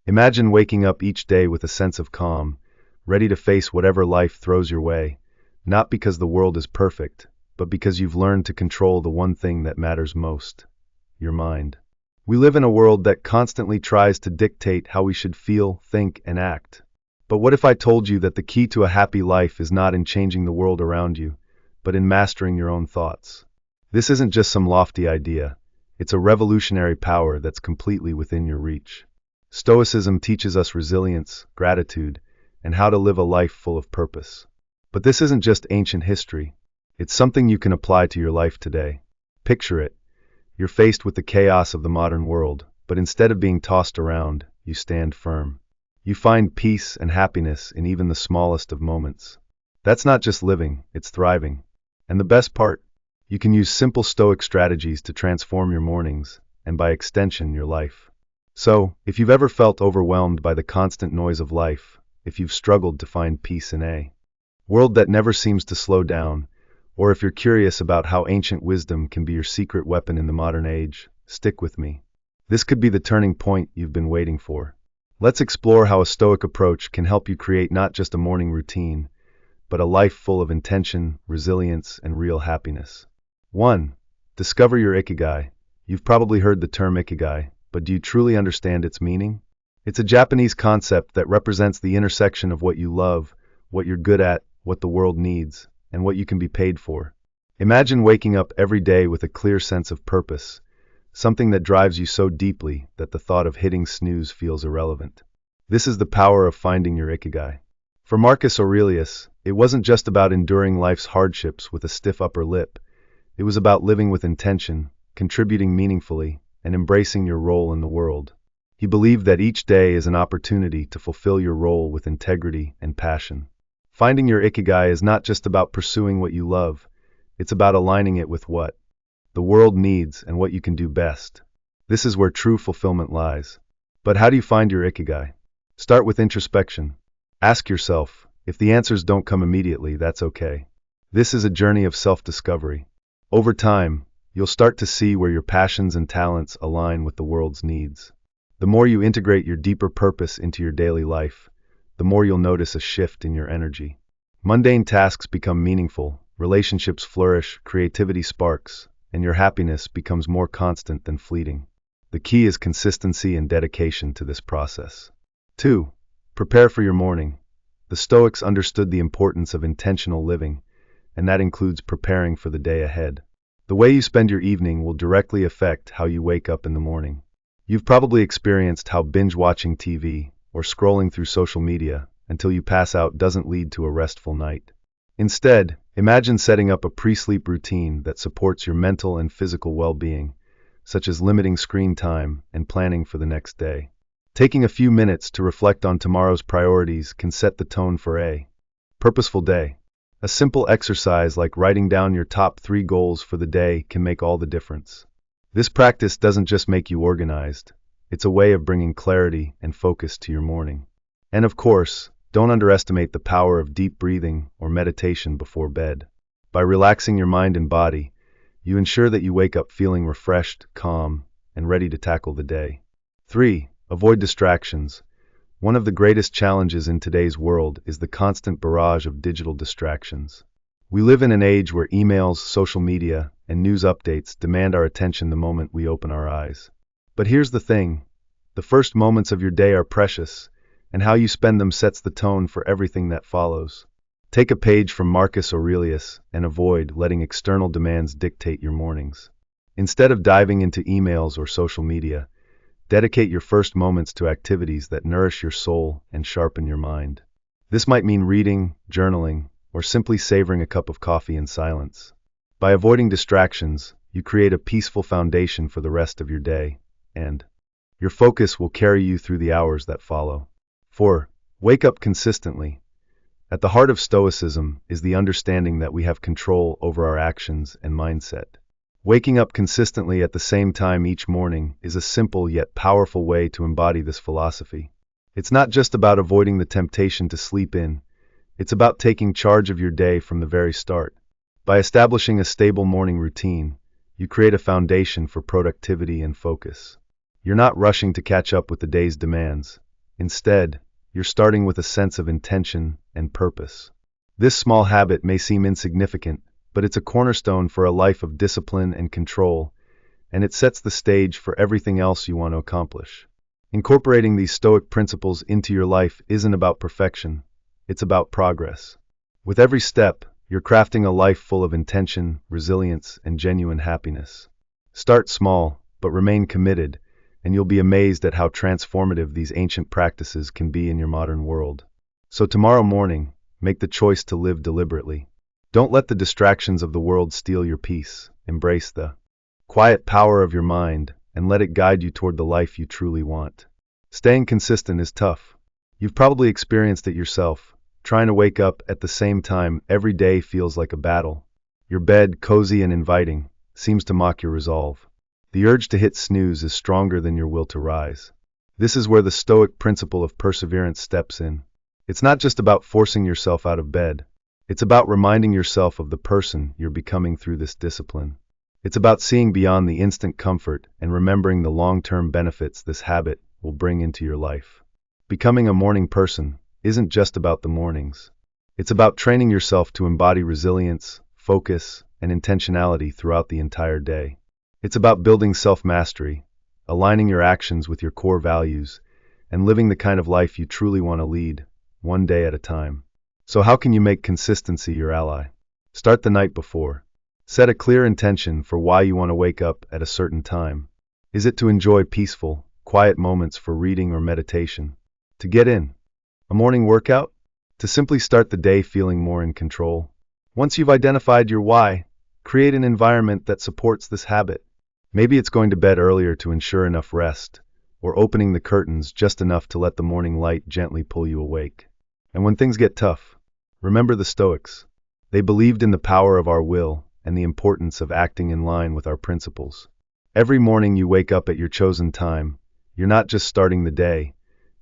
Imagine waking up each day with a sense of calm, ready to face whatever life throws your way, not because the world is perfect, but because you've learned to control the one thing that matters most: your mind. We live in a world that constantly tries to dictate how we should feel, think, and act. But what if I told you that the key to a happy life is not in changing the world around you, but in mastering your own thoughts? This isn't just some lofty idea. It's a revolutionary power that's completely within your reach. Stoicism teaches us resilience, gratitude, and how to live a life full of purpose. But this isn't just ancient history. It's something you can apply to your life today. Picture it. You're faced with the chaos of the modern world, but instead of being tossed around, you stand firm. You find peace and happiness in even the smallest of moments. That's not just living, it's thriving. And the best part, you can use simple Stoic strategies to transform your mornings, and by extension, your life. So, if you've ever felt overwhelmed by the constant noise of life, if you've struggled to find peace in a world that never seems to slow down, or if you're curious about how ancient wisdom can be your secret weapon in the modern age, stick with me. This could be the turning point you've been waiting for. Let's explore how a Stoic approach can help you create not just a morning routine, but a life full of intention, resilience, and real happiness. 1. Discover your ikigai. You've probably heard the term ikigai, but do you truly understand its meaning? It's a Japanese concept that represents the intersection of what you love, what you're good at, what the world needs, and what you can be paid for. Imagine waking up every day with a clear sense of purpose, something that drives you so deeply that the thought of hitting snooze feels irrelevant. This is the power of finding your ikigai. For Marcus Aurelius, it wasn't just about enduring life's hardships with a stiff upper lip. It was about living with intention, contributing meaningfully, and embracing your role in the world. He believed that each day is an opportunity to fulfill your role with integrity and passion. Finding your ikigai is not just about pursuing what you love, it's about aligning it with what the world needs and what you can do best. This is where true fulfillment lies. But how do you find your ikigai? Start with introspection. Ask yourself, if the answers don't come immediately, that's okay. This is a journey of self-discovery. Over time, you'll start to see where your passions and talents align with the world's needs. The more you integrate your deeper purpose into your daily life, the more you'll notice a shift in your energy. Mundane tasks become meaningful, relationships flourish, creativity sparks, and your happiness becomes more constant than fleeting. The key is consistency and dedication to this process. 2. Prepare for your morning. The Stoics understood the importance of intentional living, and that includes preparing for the day ahead. The way you spend your evening will directly affect how you wake up in the morning. You've probably experienced how binge-watching TV or scrolling through social media until you pass out doesn't lead to a restful night. Instead, imagine setting up a pre-sleep routine that supports your mental and physical well-being, such as limiting screen time and planning for the next day. Taking a few minutes to reflect on tomorrow's priorities can set the tone for a purposeful day. A simple exercise like writing down your top 3 goals for the day can make all the difference. This practice doesn't just make you organized, it's a way of bringing clarity and focus to your morning. And of course, don't underestimate the power of deep breathing or meditation before bed. By relaxing your mind and body, you ensure that you wake up feeling refreshed, calm, and ready to tackle the day. 3. Avoid distractions. One of the greatest challenges in today's world is the constant barrage of digital distractions. We live in an age where emails, social media, and news updates demand our attention the moment we open our eyes. But here's the thing, the first moments of your day are precious, and how you spend them sets the tone for everything that follows. Take a page from Marcus Aurelius and avoid letting external demands dictate your mornings. Instead of diving into emails or social media, dedicate your first moments to activities that nourish your soul and sharpen your mind. This might mean reading, journaling, or simply savoring a cup of coffee in silence. By avoiding distractions, you create a peaceful foundation for the rest of your day, and your focus will carry you through the hours that follow. 4. Wake up consistently. At the heart of Stoicism is the understanding that we have control over our actions and mindset. Waking up consistently at the same time each morning is a simple yet powerful way to embody this philosophy. It's not just about avoiding the temptation to sleep in, it's about taking charge of your day from the very start. By establishing a stable morning routine, you create a foundation for productivity and focus. You're not rushing to catch up with the day's demands. Instead, you're starting with a sense of intention and purpose. This small habit may seem insignificant, but it's a cornerstone for a life of discipline and control, and it sets the stage for everything else you want to accomplish. Incorporating these Stoic principles into your life isn't about perfection, it's about progress. With every step, you're crafting a life full of intention, resilience, and genuine happiness. Start small, but remain committed, and you'll be amazed at how transformative these ancient practices can be in your modern world. So tomorrow morning, make the choice to live deliberately. Don't let the distractions of the world steal your peace. Embrace the quiet power of your mind and let it guide you toward the life you truly want. Staying consistent is tough. You've probably experienced it yourself. Trying to wake up at the same time every day feels like a battle. Your bed, cozy and inviting, seems to mock your resolve. The urge to hit snooze is stronger than your will to rise. This is where the Stoic principle of perseverance steps in. It's not just about forcing yourself out of bed. It's about reminding yourself of the person you're becoming through this discipline. It's about seeing beyond the instant comfort and remembering the long-term benefits this habit will bring into your life. Becoming a morning person isn't just about the mornings. It's about training yourself to embody resilience, focus, and intentionality throughout the entire day. It's about building self-mastery, aligning your actions with your core values, and living the kind of life you truly want to lead, one day at a time. So how can you make consistency your ally? Start the night before. Set a clear intention for why you want to wake up at a certain time. Is it to enjoy peaceful, quiet moments for reading or meditation? To get in a morning workout? To simply start the day feeling more in control? Once you've identified your why, create an environment that supports this habit. Maybe it's going to bed earlier to ensure enough rest, or opening the curtains just enough to let the morning light gently pull you awake. And when things get tough, remember the Stoics. They believed in the power of our will and the importance of acting in line with our principles. Every morning you wake up at your chosen time, you're not just starting the day,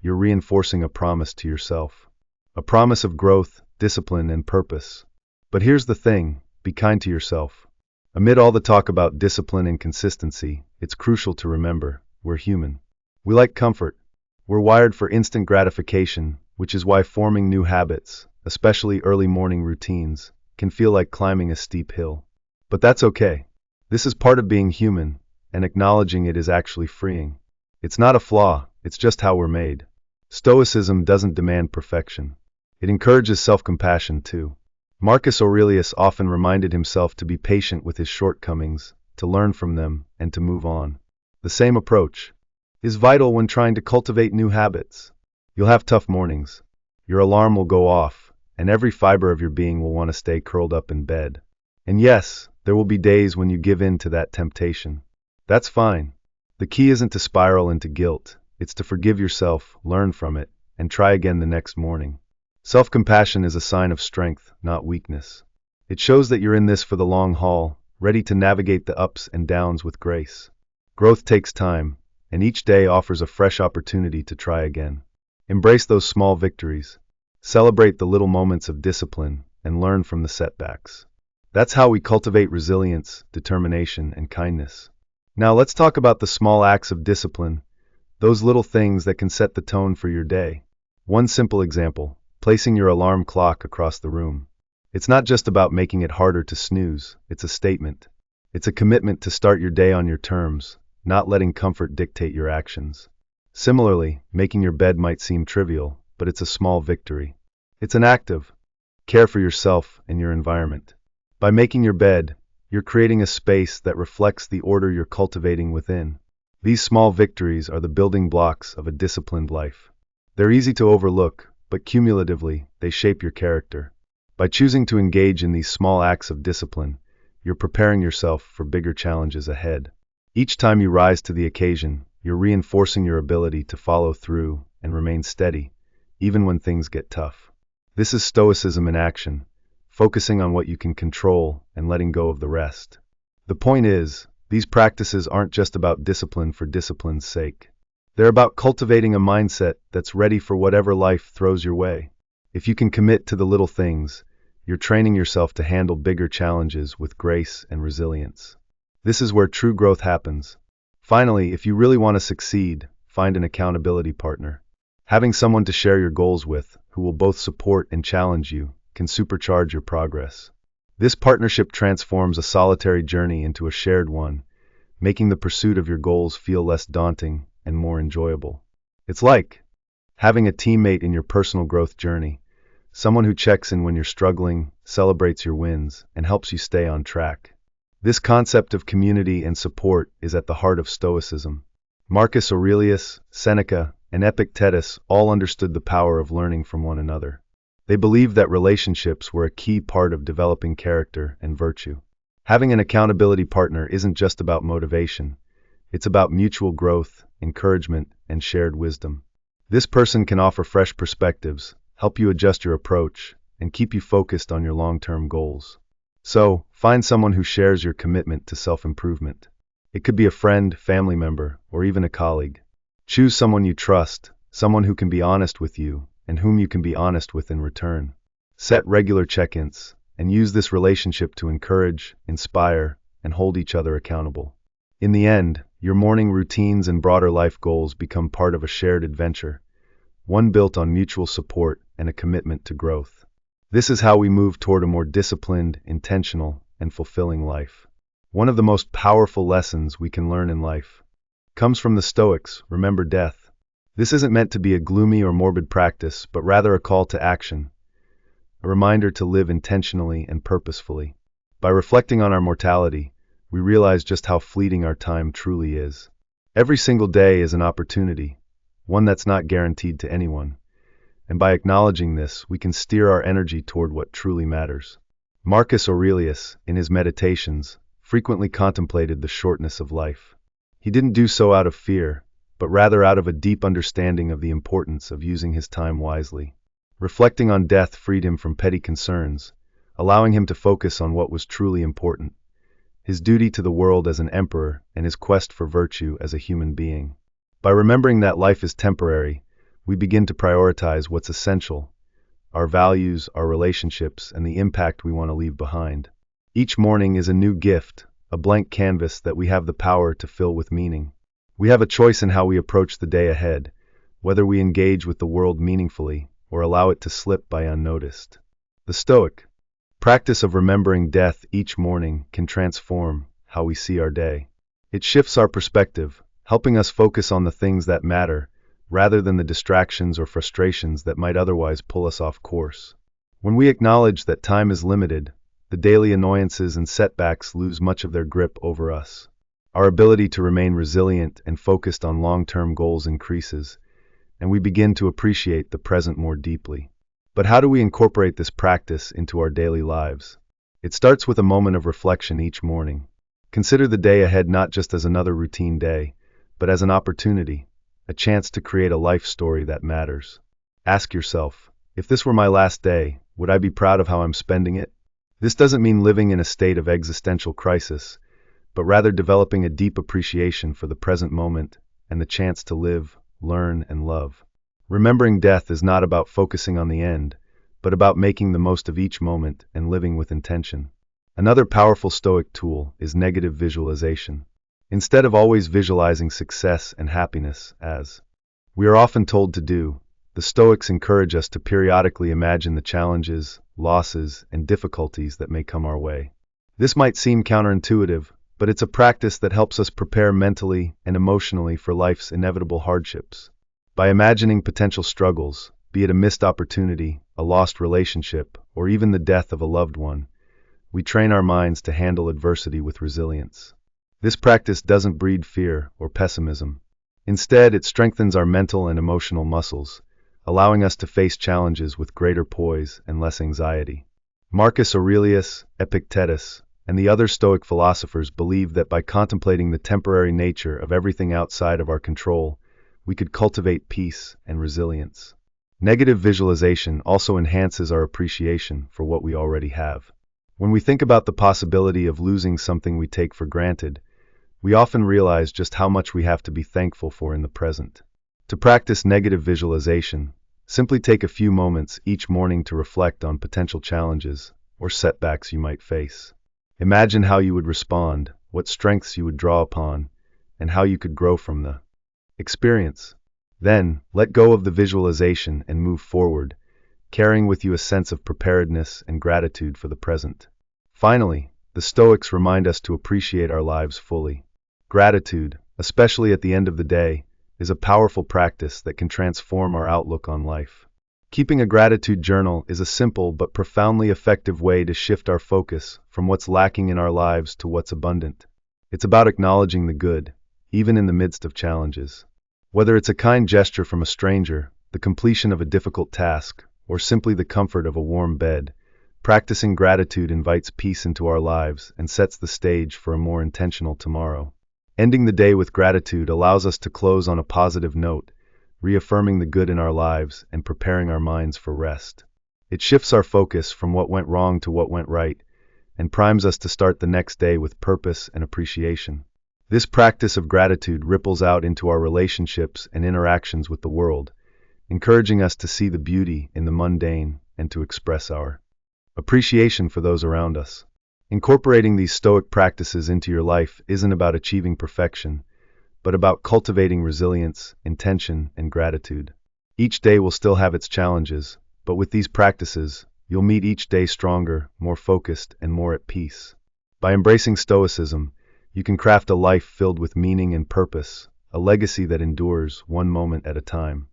you're reinforcing a promise to yourself. A promise of growth, discipline, and purpose. But here's the thing, be kind to yourself. Amid all the talk about discipline and consistency, it's crucial to remember, we're human. We like comfort. We're wired for instant gratification, which is why forming new habits, especially early morning routines, can feel like climbing a steep hill. But that's okay. This is part of being human, and acknowledging it is actually freeing. It's not a flaw, it's just how we're made. Stoicism doesn't demand perfection. It encourages self-compassion too. Marcus Aurelius often reminded himself to be patient with his shortcomings, to learn from them, and to move on. The same approach is vital when trying to cultivate new habits. You'll have tough mornings. Your alarm will go off, and every fiber of your being will want to stay curled up in bed. And yes, there will be days when you give in to that temptation. That's fine. The key isn't to spiral into guilt, it's to forgive yourself, learn from it, and try again the next morning. Self-compassion is a sign of strength, not weakness. It shows that you're in this for the long haul, ready to navigate the ups and downs with grace. Growth takes time, and each day offers a fresh opportunity to try again. Embrace those small victories. Celebrate the little moments of discipline, and learn from the setbacks. That's how we cultivate resilience, determination, and kindness. Now let's talk about the small acts of discipline, those little things that can set the tone for your day. One simple example, placing your alarm clock across the room. It's not just about making it harder to snooze, it's a statement. It's a commitment to start your day on your terms, not letting comfort dictate your actions. Similarly, making your bed might seem trivial, but it's a small victory. It's an act of care for yourself and your environment. By making your bed, you're creating a space that reflects the order you're cultivating within. These small victories are the building blocks of a disciplined life. They're easy to overlook, but cumulatively, they shape your character. By choosing to engage in these small acts of discipline, you're preparing yourself for bigger challenges ahead. Each time you rise to the occasion, you're reinforcing your ability to follow through and remain steady, even when things get tough. This is Stoicism in action, focusing on what you can control and letting go of the rest. The point is, these practices aren't just about discipline for discipline's sake. They're about cultivating a mindset that's ready for whatever life throws your way. If you can commit to the little things, you're training yourself to handle bigger challenges with grace and resilience. This is where true growth happens. Finally, if you really want to succeed, find an accountability partner. Having someone to share your goals with, who will both support and challenge you, can supercharge your progress. This partnership transforms a solitary journey into a shared one, making the pursuit of your goals feel less daunting and more enjoyable. It's like having a teammate in your personal growth journey, someone who checks in when you're struggling, celebrates your wins, and helps you stay on track. This concept of community and support is at the heart of Stoicism. Marcus Aurelius, Seneca, and Epictetus all understood the power of learning from one another. They believed that relationships were a key part of developing character and virtue. Having an accountability partner isn't just about motivation. It's about mutual growth, encouragement, and shared wisdom. This person can offer fresh perspectives, help you adjust your approach, and keep you focused on your long-term goals. So, find someone who shares your commitment to self-improvement. It could be a friend, family member, or even a colleague. Choose someone you trust, someone who can be honest with you, and whom you can be honest with in return. Set regular check-ins, and use this relationship to encourage, inspire, and hold each other accountable. In the end, your morning routines and broader life goals become part of a shared adventure, one built on mutual support and a commitment to growth. This is how we move toward a more disciplined, intentional, and fulfilling life. One of the most powerful lessons we can learn in life comes from the Stoics. Remember death. This isn't meant to be a gloomy or morbid practice, but rather a call to action, a reminder to live intentionally and purposefully. By reflecting on our mortality, we realize just how fleeting our time truly is. Every single day is an opportunity, one that's not guaranteed to anyone, and by acknowledging this, we can steer our energy toward what truly matters. Marcus Aurelius, in his Meditations, frequently contemplated the shortness of life. He didn't do so out of fear, but rather out of a deep understanding of the importance of using his time wisely. Reflecting on death freed him from petty concerns, allowing him to focus on what was truly important: his duty to the world as an emperor and his quest for virtue as a human being. By remembering that life is temporary, we begin to prioritize what's essential: our values, our relationships, and the impact we want to leave behind. Each morning is a new gift, a blank canvas that we have the power to fill with meaning. We have a choice in how we approach the day ahead, whether we engage with the world meaningfully or allow it to slip by unnoticed. The Stoic practice of remembering death each morning can transform how we see our day. It shifts our perspective, helping us focus on the things that matter rather than the distractions or frustrations that might otherwise pull us off course. When we acknowledge that time is limited, the daily annoyances and setbacks lose much of their grip over us. Our ability to remain resilient and focused on long-term goals increases, and we begin to appreciate the present more deeply. But how do we incorporate this practice into our daily lives? It starts with a moment of reflection each morning. Consider the day ahead not just as another routine day, but as an opportunity, a chance to create a life story that matters. Ask yourself, if this were my last day, would I be proud of how I'm spending it? This doesn't mean living in a state of existential crisis, but rather developing a deep appreciation for the present moment and the chance to live, learn, and love. Remembering death is not about focusing on the end, but about making the most of each moment and living with intention. Another powerful Stoic tool is negative visualization. Instead of always visualizing success and happiness, as we are often told to do, the Stoics encourage us to periodically imagine the challenges, losses, and difficulties that may come our way. This might seem counterintuitive, but it's a practice that helps us prepare mentally and emotionally for life's inevitable hardships. By imagining potential struggles, be it a missed opportunity, a lost relationship, or even the death of a loved one, we train our minds to handle adversity with resilience. This practice doesn't breed fear or pessimism. Instead, it strengthens our mental and emotional muscles, allowing us to face challenges with greater poise and less anxiety. Marcus Aurelius, Epictetus, and the other Stoic philosophers believed that by contemplating the temporary nature of everything outside of our control, we could cultivate peace and resilience. Negative visualization also enhances our appreciation for what we already have. When we think about the possibility of losing something we take for granted, we often realize just how much we have to be thankful for in the present. To practice negative visualization, simply take a few moments each morning to reflect on potential challenges or setbacks you might face. Imagine how you would respond, what strengths you would draw upon, and how you could grow from the experience. Then, let go of the visualization and move forward, carrying with you a sense of preparedness and gratitude for the present. Finally, the Stoics remind us to appreciate our lives fully. Gratitude, especially at the end of the day, is a powerful practice that can transform our outlook on life. Keeping a gratitude journal is a simple but profoundly effective way to shift our focus from what's lacking in our lives to what's abundant. It's about acknowledging the good, even in the midst of challenges. Whether it's a kind gesture from a stranger, the completion of a difficult task, or simply the comfort of a warm bed, practicing gratitude invites peace into our lives and sets the stage for a more intentional tomorrow. Ending the day with gratitude allows us to close on a positive note, reaffirming the good in our lives and preparing our minds for rest. It shifts our focus from what went wrong to what went right, and primes us to start the next day with purpose and appreciation. This practice of gratitude ripples out into our relationships and interactions with the world, encouraging us to see the beauty in the mundane and to express our appreciation for those around us. Incorporating these Stoic practices into your life isn't about achieving perfection, but about cultivating resilience, intention, and gratitude. Each day will still have its challenges, but with these practices, you'll meet each day stronger, more focused, and more at peace. By embracing Stoicism, you can craft a life filled with meaning and purpose, a legacy that endures one moment at a time.